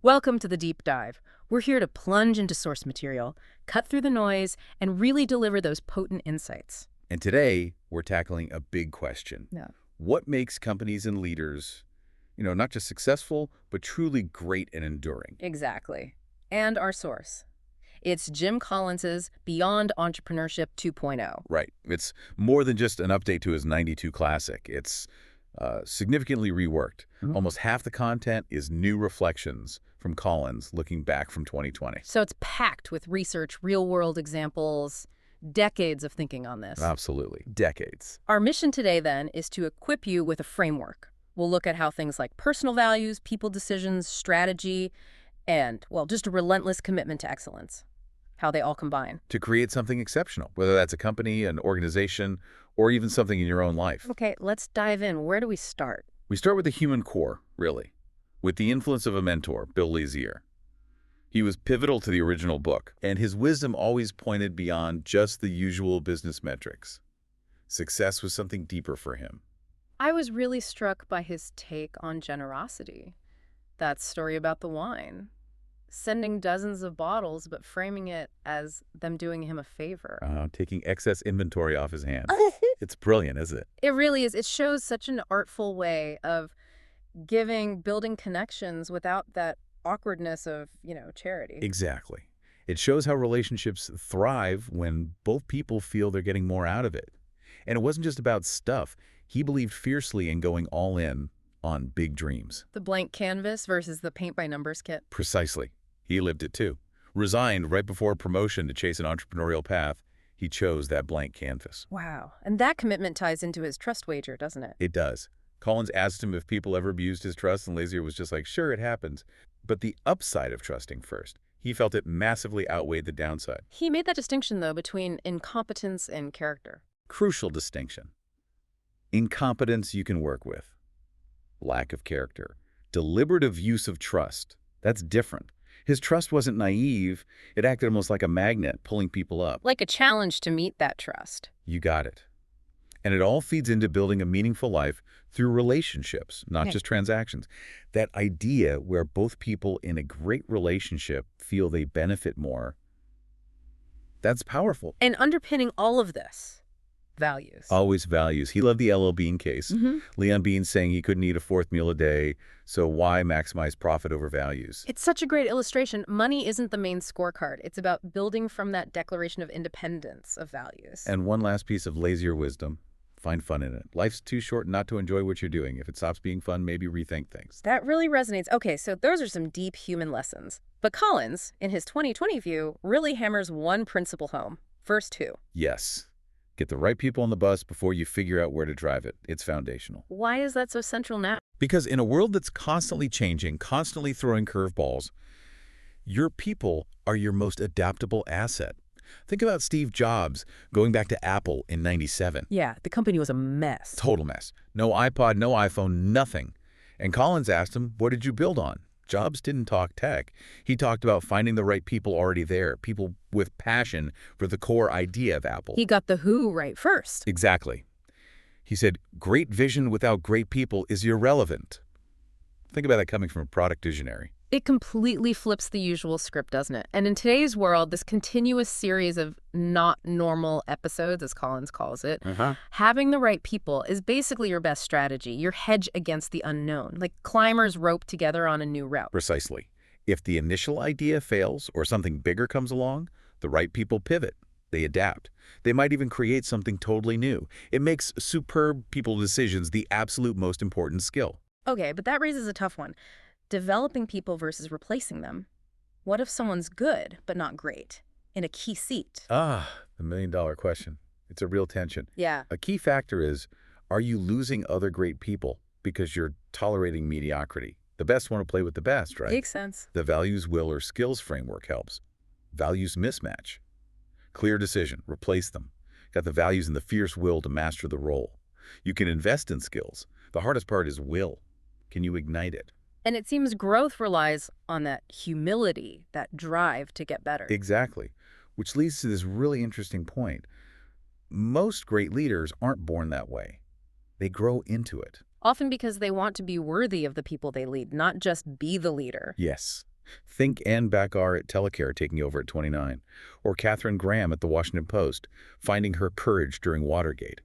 Welcome to the Deep Dive. We're here to plunge into source material, cut through the noise, and really deliver those potent insights. And today, we're tackling a big question. Yeah. What makes companies and leaders, not just successful, but truly great and enduring? Exactly. And our source. It's Jim Collins's Beyond Entrepreneurship 2.0. Right. It's more than just an update to his 92 classic. It's significantly reworked. Almost half the content is new reflections from Collins looking back from 2020. So it's packed with research, real-world examples, decades of thinking on this. Absolutely. Decades. Our mission today, then, is to equip you with a framework. We'll look at how things like personal values, people decisions, strategy, and, well, just a relentless commitment to excellence, how they all combine. To create something exceptional, whether that's a company, an organization, or even something in your own life. Okay, let's dive in. Where do we start? We start with the human core, really, with the influence of a mentor, Bill Lazier. He was pivotal to the original book, and his wisdom always pointed beyond just the usual business metrics. Success was something deeper for him. I was really struck by his take on generosity. That story about the wine. Sending dozens of bottles, but framing it as them doing him a favor. Taking excess inventory off his hands. It's brilliant, isn't it? It really is. It shows such an artful way of giving, building connections without that awkwardness of, charity. Exactly. It shows how relationships thrive when both people feel they're getting more out of it. And it wasn't just about stuff. He believed fiercely in going all in on big dreams. The blank canvas versus the paint-by-numbers kit. Precisely. He lived it too. Resigned right before promotion to chase an entrepreneurial path, he chose that blank canvas. Wow. And that commitment ties into his trust wager, doesn't it? It does. Collins asked him if people ever abused his trust, and Lazier was just like, sure, it happens. But the upside of trusting first, he felt it massively outweighed the downside. He made that distinction, though, between incompetence and character. Crucial distinction. Incompetence you can work with. Lack of character. Deliberative use of trust. That's different. His trust wasn't naive. It acted almost like a magnet, pulling people up. Like a challenge to meet that trust. You got it. And it all feeds into building a meaningful life through relationships, not just transactions. That idea where both people in a great relationship feel they benefit more, that's powerful. And underpinning all of this, values. Always values. He loved the L.L. Bean case. Leon Bean saying he couldn't eat a fourth meal a day, so why maximize profit over values? It's such a great illustration. Money isn't the main scorecard. It's about building from that declaration of independence of values. And one last piece of Lazier wisdom. Find fun in it. Life's too short not to enjoy what you're doing. If it stops being fun, maybe rethink things. That really resonates. Okay, so those are some deep human lessons. But Collins, in his 2020 view, really hammers one principle home. First two. Yes. Get the right people on the bus before you figure out where to drive it. It's foundational. Why is that so central now? Because in a world that's constantly changing, constantly throwing curveballs, your people are your most adaptable asset. Think about Steve Jobs going back to Apple in '97. Yeah, the company was a mess. Total mess. No iPod, no iPhone, nothing. And Collins asked him, what did you build on? Jobs didn't talk tech. He talked about finding the right people already there, people with passion for the core idea of Apple. He got the who right first. Exactly. He said, great vision without great people is irrelevant. Think about that coming from a product visionary. It completely flips the usual script, doesn't it? And in today's world, this continuous series of not normal episodes, as Collins calls it, having the right people is basically your best strategy, your hedge against the unknown, like climbers rope together on a new route. Precisely. If the initial idea fails or something bigger comes along, the right people pivot. They adapt. They might even create something totally new. It makes superb people decisions the absolute most important skill. Okay, but that raises a tough one. Developing people versus replacing them. What if someone's good, but not great, in a key seat? The million-dollar question. It's a real tension. Yeah. A key factor is, are you losing other great people because you're tolerating mediocrity? The best want to play with the best, right? Makes sense. The values, will, or skills framework helps. Values mismatch. Clear decision. Replace them. Got the values and the fierce will to master the role. You can invest in skills. The hardest part is will. Can you ignite it? And it seems growth relies on that humility, that drive to get better. Exactly. Which leads to this really interesting point. Most great leaders aren't born that way. They grow into it. Often because they want to be worthy of the people they lead, not just be the leader. Yes. Think Ann Bakar at Telecare taking over at 29, or Katharine Graham at the Washington Post, finding her courage during Watergate.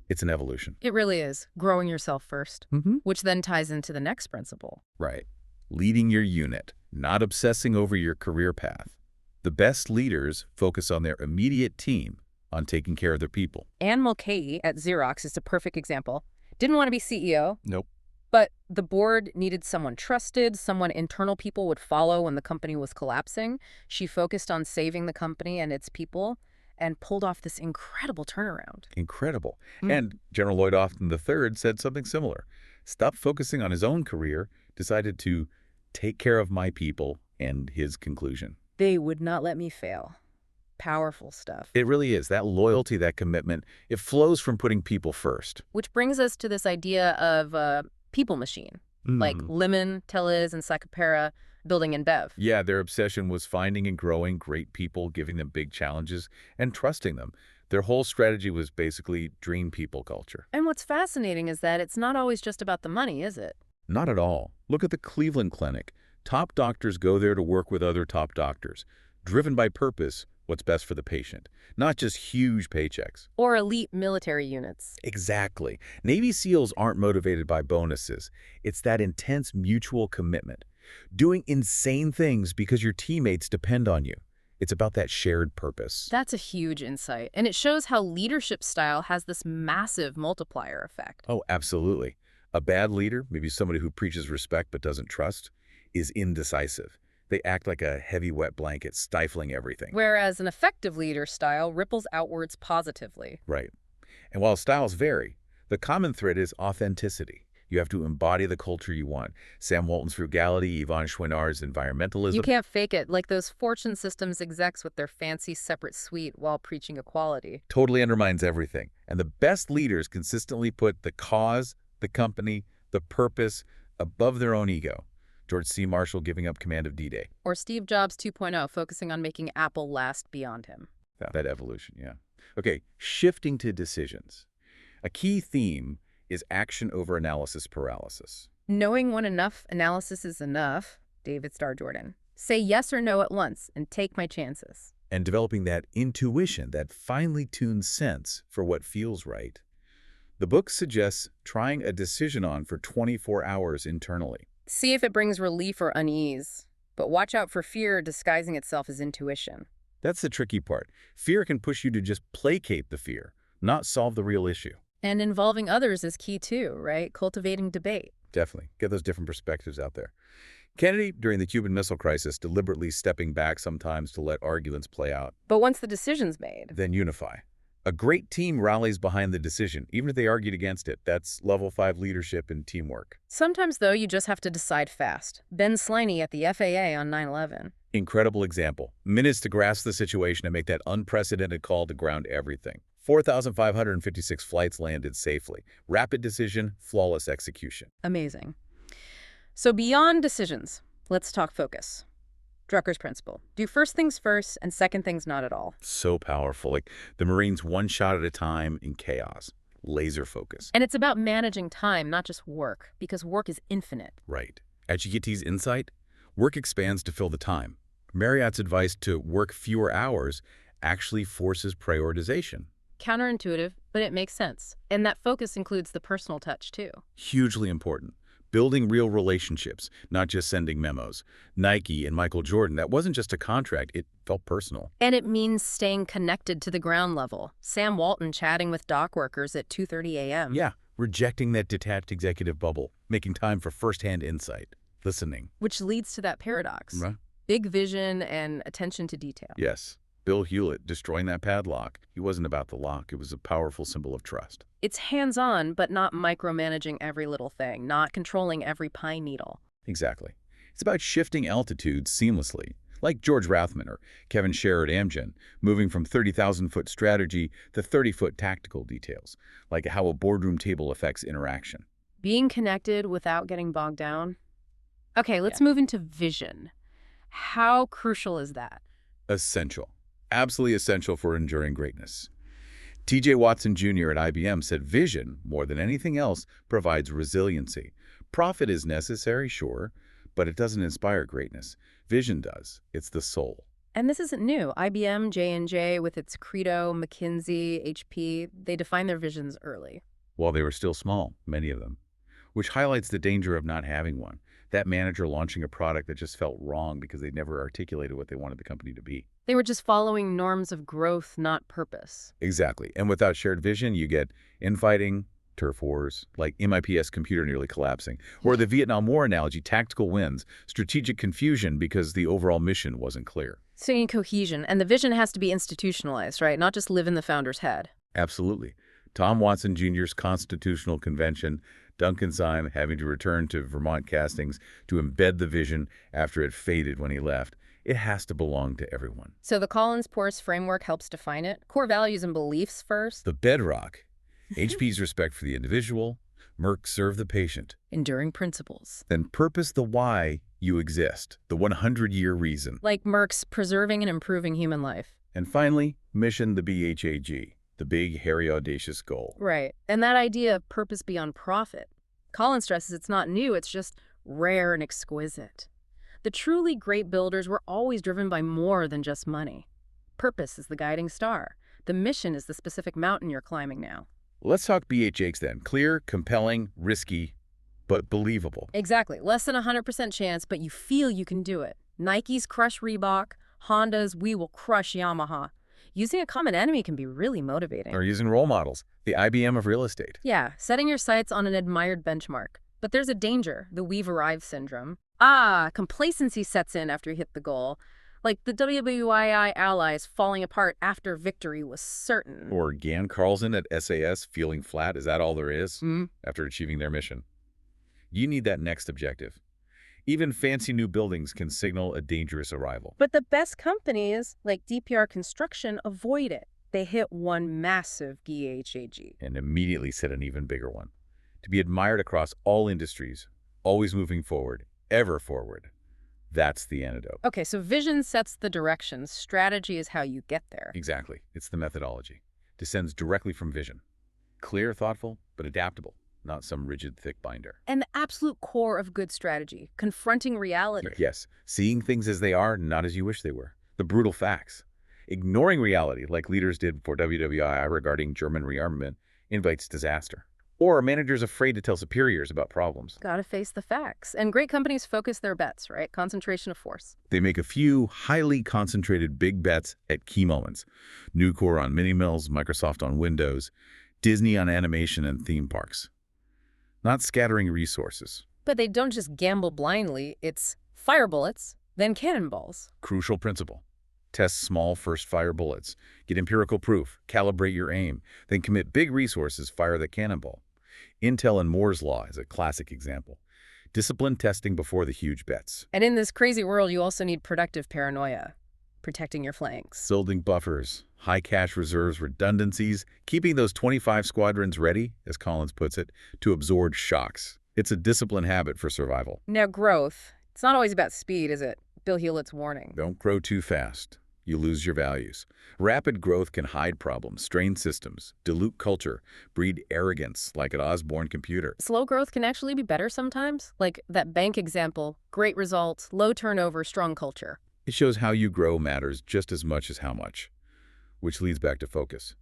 It's an evolution. It really is. Growing yourself first, Mm-hmm. which then ties into the next principle. Right. Leading your unit, not obsessing over your career path. The best leaders focus on their immediate team, on taking care of their people. Anne Mulcahy at Xerox is a perfect example. Didn't want to be CEO. Nope. But the board needed someone trusted, someone internal people would follow when the company was collapsing. She focused on saving the company and its people and pulled off this incredible turnaround. Incredible. And General Lloyd Austin III said something similar. Stopped focusing on his own career, decided to take care of my people, and his conclusion. They would not let me fail. Powerful stuff. It really is. That loyalty, that commitment, it flows from putting people first. Which brings us to this idea of people machine, like Lemon, Tellez, and Psychopera building in Bev. Yeah, their obsession was finding and growing great people, giving them big challenges, and trusting them. Their whole strategy was basically dream people culture. And what's fascinating is that it's not always just about the money, is it? Not at all. Look at the Cleveland Clinic. Top doctors go there to work with other top doctors, driven by purpose, what's best for the patient, not just huge paychecks. Or elite military units. Exactly. Navy SEALs aren't motivated by bonuses. It's that intense mutual commitment. Doing insane things because your teammates depend on you. It's about that shared purpose. That's a huge insight, and it shows how leadership style has this massive multiplier effect. Oh, absolutely. A bad leader, maybe somebody who preaches respect but doesn't trust, is indecisive. They act like a heavy, wet blanket, stifling everything. Whereas an effective leader style ripples outwards positively. Right. And while styles vary, the common thread is authenticity. You have to embody the culture you want. Sam Walton's frugality, Yvonne Chouinard's environmentalism. You can't fake it, like those Fortune Systems execs with their fancy separate suite while preaching equality. Totally undermines everything. And the best leaders consistently put the cause, the company, the purpose above their own ego. George C. Marshall giving up command of D-Day. Or Steve Jobs 2.0, focusing on making Apple last beyond him. That evolution, yeah. Okay, shifting to decisions. A key theme is action over analysis paralysis. Knowing when enough analysis is enough, David Starr Jordan. Say yes or no at once and take my chances. And developing that intuition, that finely tuned sense for what feels right. The book suggests trying a decision on for 24 hours internally. See if it brings relief or unease, but watch out for fear disguising itself as intuition. That's the tricky part. Fear can push you to just placate the fear, not solve the real issue. And involving others is key too, right? Cultivating debate. Definitely. Get those different perspectives out there. Kennedy, during the Cuban Missile Crisis, deliberately stepping back sometimes to let arguments play out. But once the decision's made, Then unify. A great team rallies behind the decision, even if they argued against it. That's level 5 leadership and teamwork. sometimes, though, you just have to decide fast. Ben Sliney at the FAA on 9/11. Incredible example. Minutes to grasp the situation and make that unprecedented call to ground everything. 4,556 flights landed safely. Rapid decision, flawless execution. Amazing. So beyond decisions, let's talk focus. Drucker's principle. Do first things first and second things not at all. So powerful. Like the Marines, one shot at a time in chaos. Laser focus. And it's about managing time, not just work, because work is infinite. Right. At GT's insight, work expands to fill the time. Marriott's advice to work fewer hours actually forces prioritization. Counterintuitive, but it makes sense. And that focus includes the personal touch, too. Hugely important. Building real relationships, not just sending memos. Nike and Michael Jordan, that wasn't just a contract, it felt personal. And it means staying connected to the ground level. Sam Walton chatting with dock workers at 2:30 a.m. Yeah, rejecting that detached executive bubble, making time for firsthand insight, listening. Which leads to that paradox. Right? Big vision and attention to detail. Yes. Bill Hewlett destroying that padlock. He wasn't about the lock. It was a powerful symbol of trust. It's hands-on, but not micromanaging every little thing, not controlling every pine needle. Exactly. It's about shifting altitudes seamlessly, like George Rathman or Kevin Sherr at Amgen, moving from 30,000-foot strategy to 30-foot tactical details, like how a boardroom table affects interaction. Being connected without getting bogged down. Okay, let's move into vision. How crucial is that? Essential. Absolutely essential for enduring greatness. T.J. Watson Jr. at IBM said vision, more than anything else, provides resiliency. Profit is necessary, sure, but it doesn't inspire greatness. Vision does. It's the soul. And this isn't new. IBM, J&J, with its Credo, McKinsey, HP, they defined their visions early. While they were still small, many of them, which highlights the danger of not having one. That manager launching a product that just felt wrong because they never articulated what they wanted the company to be. They were just following norms of growth, not purpose. Exactly. And without shared vision, you get infighting, turf wars, like MIPS computer nearly collapsing, or the Vietnam War analogy, tactical wins, strategic confusion because the overall mission wasn't clear. So you need cohesion, and the vision has to be institutionalized, right? Not just live in the founder's head. Absolutely. Tom Watson Jr.'s Constitutional Convention, Duncan Syme having to return to Vermont castings to embed the vision after it faded when he left. It has to belong to everyone. So the Collins-Porras framework helps define it. Core values and beliefs first. The bedrock. HP's respect for the individual. Merck serve the patient. Enduring principles. Then purpose the why you exist, the 100-year reason. Like Merck's preserving and improving human life. And finally, mission the BHAG, the big, hairy, audacious goal. Right. And that idea of purpose beyond profit. Collins stresses it's not new, it's just rare and exquisite. The truly great builders were always driven by more than just money. Purpose is the guiding star. The mission is the specific mountain you're climbing now. Let's talk BHAGs then. Clear, compelling, risky, but believable. Exactly. Less than 100% chance, but you feel you can do it. Nike's crush Reebok, Honda's we will crush Yamaha. Using a common enemy can be really motivating. Or using role models, the IBM of real estate. Yeah, setting your sights on an admired benchmark. But there's a danger, the we've arrived syndrome. Complacency sets in after you hit the goal. Like the WWII allies falling apart after victory was certain. Or Gan Carlson at SAS feeling flat. Is that all there is after achieving their mission? You need that next objective. Even fancy new buildings can signal a dangerous arrival. But the best companies, like DPR Construction, avoid it. They hit one massive BHAG. And immediately set an even bigger one. To be admired across all industries, always moving forward, ever forward. That's the antidote. Okay, so vision sets the direction. Strategy is how you get there. Exactly. It's the methodology. Descends directly from vision. Clear, thoughtful, but adaptable. Not some rigid, thick binder. And the absolute core of good strategy, confronting reality. Yes, seeing things as they are, not as you wish they were. The brutal facts. Ignoring reality, like leaders did for WWII regarding German rearmament, invites disaster. Or managers afraid to tell superiors about problems. Gotta face the facts. And great companies focus their bets, right? Concentration of force. They make a few highly concentrated big bets at key moments. Nucor on mini mills, Microsoft on Windows, Disney on animation and theme parks. Not scattering resources. But they don't just gamble blindly. It's fire bullets, then cannonballs. Crucial principle. Test small first fire bullets. Get empirical proof. Calibrate your aim. Then commit big resources, fire the cannonball. Intel and Moore's Law is a classic example. Disciplined testing before the huge bets. And in this crazy world, you also need productive paranoia. Protecting your flanks. Building buffers, high cash reserves, redundancies, keeping those 25 squadrons ready, as Collins puts it, to absorb shocks. It's a disciplined habit for survival. Now growth. It's not always about speed, is it? Bill Hewlett's warning. Don't grow too fast. You lose your values. Rapid growth can hide problems, strain systems, dilute culture, breed arrogance, like at Osborne Computer. Slow growth can actually be better sometimes. Like that bank example, great results, low turnover, strong culture. It shows how you grow matters just as much as how much. Which leads back to focus.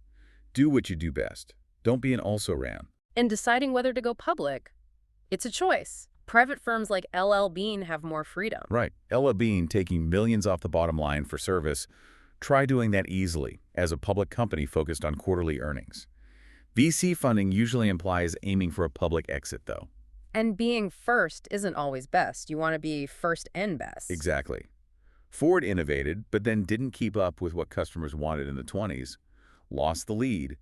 Do what you do best. Don't be an also-ran. In deciding whether to go public, it's a choice. Private firms like LL Bean have more freedom. Right. LL Bean taking millions off the bottom line for service. Try doing that easily as a public company focused on quarterly earnings. VC funding usually implies aiming for a public exit, though. And being first isn't always best. You want to be first and best. Exactly. Ford innovated, but then didn't keep up with what customers wanted in the 20s. Lost the lead.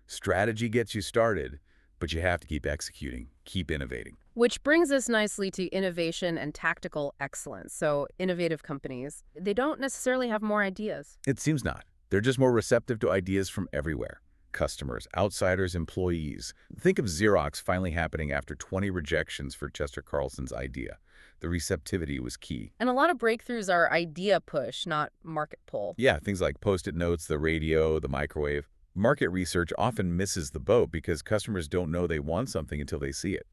Strategy gets you started, but you have to keep executing, keep innovating. Which brings us nicely to innovation and tactical excellence. So innovative companies, they don't necessarily have more ideas. It seems not. They're just more receptive to ideas from everywhere. Customers, outsiders, employees. Think of Xerox finally happening after 20 rejections for Chester Carlson's idea. The receptivity was key. And a lot of breakthroughs are idea push, not market pull. Yeah, things like Post-it notes, the radio, the microwave. Market research often misses the boat because customers don't know they want something until they see it.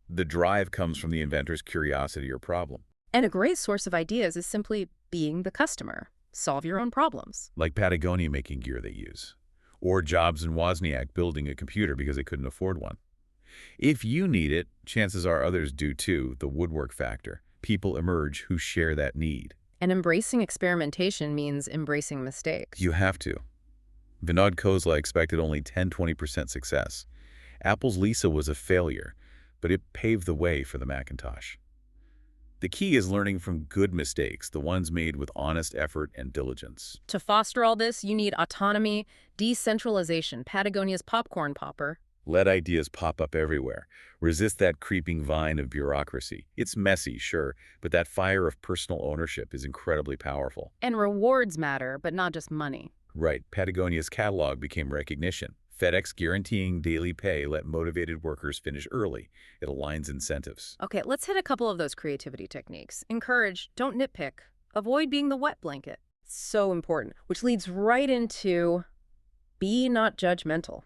The drive comes from the inventor's curiosity or problem. And a great source of ideas is simply being the customer. Solve your own problems. Like Patagonia making gear they use. Or Jobs and Wozniak building a computer because they couldn't afford one. If you need it, chances are others do too, the woodwork factor. People emerge who share that need. And embracing experimentation means embracing mistakes. You have to. Vinod Khosla expected only 10–20% success. Apple's Lisa was a failure, but it paved the way for the Macintosh. The key is learning from good mistakes, the ones made with honest effort and diligence. To foster all this, you need autonomy, decentralization, Patagonia's popcorn popper. Let ideas pop up everywhere. Resist that creeping vine of bureaucracy. It's messy, sure, but that fire of personal ownership is incredibly powerful. And rewards matter, but not just money. Right. Patagonia's catalog became recognition. FedEx guaranteeing daily pay let motivated workers finish early. It aligns incentives. Okay, let's hit a couple of those creativity techniques. Encourage, don't nitpick. Avoid being the wet blanket. So important, which leads right into be not judgmental.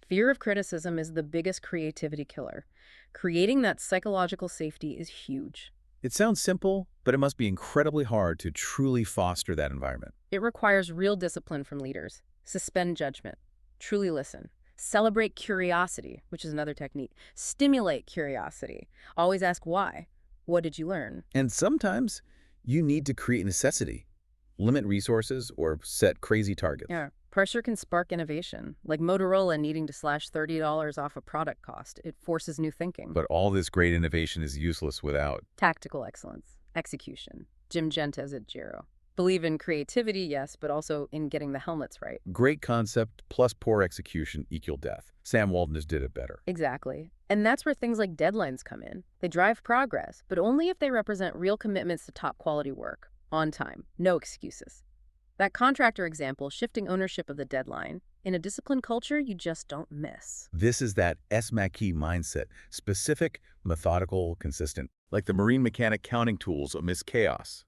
Fear of criticism is the biggest creativity killer. Creating that psychological safety is huge. It sounds simple, but it must be incredibly hard to truly foster that environment. It requires real discipline from leaders. Suspend judgment. Truly listen. Celebrate curiosity, which is another technique. Stimulate curiosity. Always ask why. What did you learn? And sometimes you need to create necessity. Limit resources or set crazy targets. Yeah. Pressure can spark innovation, like Motorola needing to slash $30 off a product cost. It forces new thinking. But all this great innovation is useless without Tactical excellence. Execution. Jim Gentes at Giro. Believe in creativity, yes, but also in getting the helmets right. great concept plus poor execution equal death. Sam Walton just did it better. Exactly. And that's where things like deadlines come in. They drive progress, but only if they represent real commitments to top quality work. On time. No excuses. That contractor example, shifting ownership of the deadline. In a disciplined culture, you just don't miss. This is that S-MACKey mindset. Specific, methodical, consistent. Like the marine mechanic counting tools amidst chaos.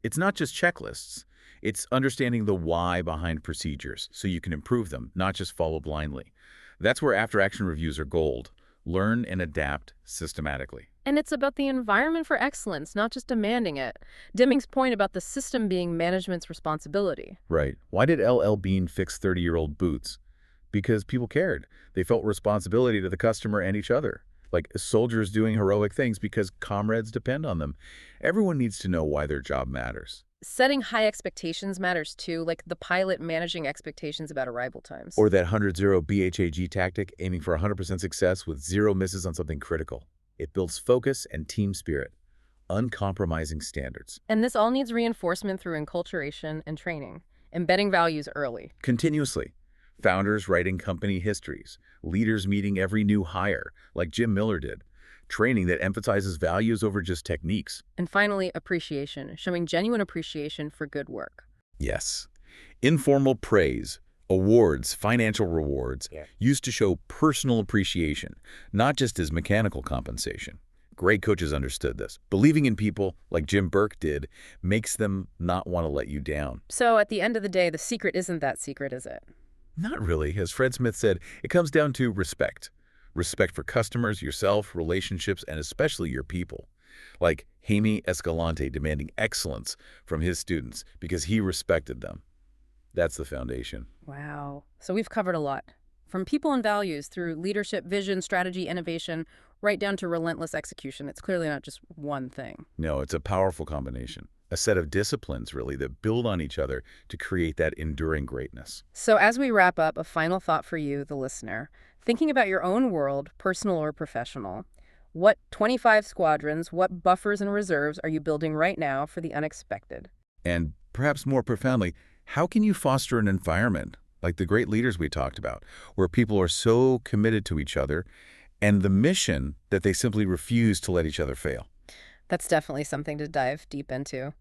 It's not just checklists. It's understanding the why behind procedures so you can improve them, not just follow blindly. That's where after-action reviews are gold. Learn and adapt systematically. And it's about the environment for excellence, not just demanding it. Deming's point about the system being management's responsibility. Right. Why did L.L. Bean fix 30-year-old boots? Because people cared. They felt responsibility to the customer and each other. Like soldiers doing heroic things because comrades depend on them. Everyone needs to know why their job matters. Setting high expectations matters too, like the pilot managing expectations about arrival times. Or that 100-0 BHAG tactic, aiming for 100% success with 0 misses on something critical. It builds focus and team spirit. Uncompromising standards. And this all needs reinforcement through enculturation and training, embedding values early. Continuously. Founders writing company histories. Leaders meeting every new hire, like Jim Miller did. Training that emphasizes values over just techniques. And finally, appreciation, showing genuine appreciation for good work. Yes. Informal praise, awards, financial rewards, used to show personal appreciation, not just as mechanical compensation. Great coaches understood this. Believing in people, like Jim Burke did, makes them not want to let you down. So at the end of the day, the secret isn't that secret, is it? Not really. As Fred Smith said, it comes down to respect. Respect for customers, yourself, relationships, and especially your people. Like Jaime Escalante demanding excellence from his students because he respected them. That's the foundation. Wow. So we've covered a lot. From people and values through leadership, vision, strategy, innovation, right down to relentless execution. It's clearly not just one thing. No, it's a powerful combination. A set of disciplines, really, that build on each other to create that enduring greatness. So as we wrap up, a final thought for you, the listener. Thinking about your own world, personal or professional, what 25 squadrons, what buffers and reserves are you building right now for the unexpected? And perhaps more profoundly, how can you foster an environment, like the great leaders we talked about, where people are so committed to each other and the mission that they simply refuse to let each other fail? That's definitely something to dive deep into.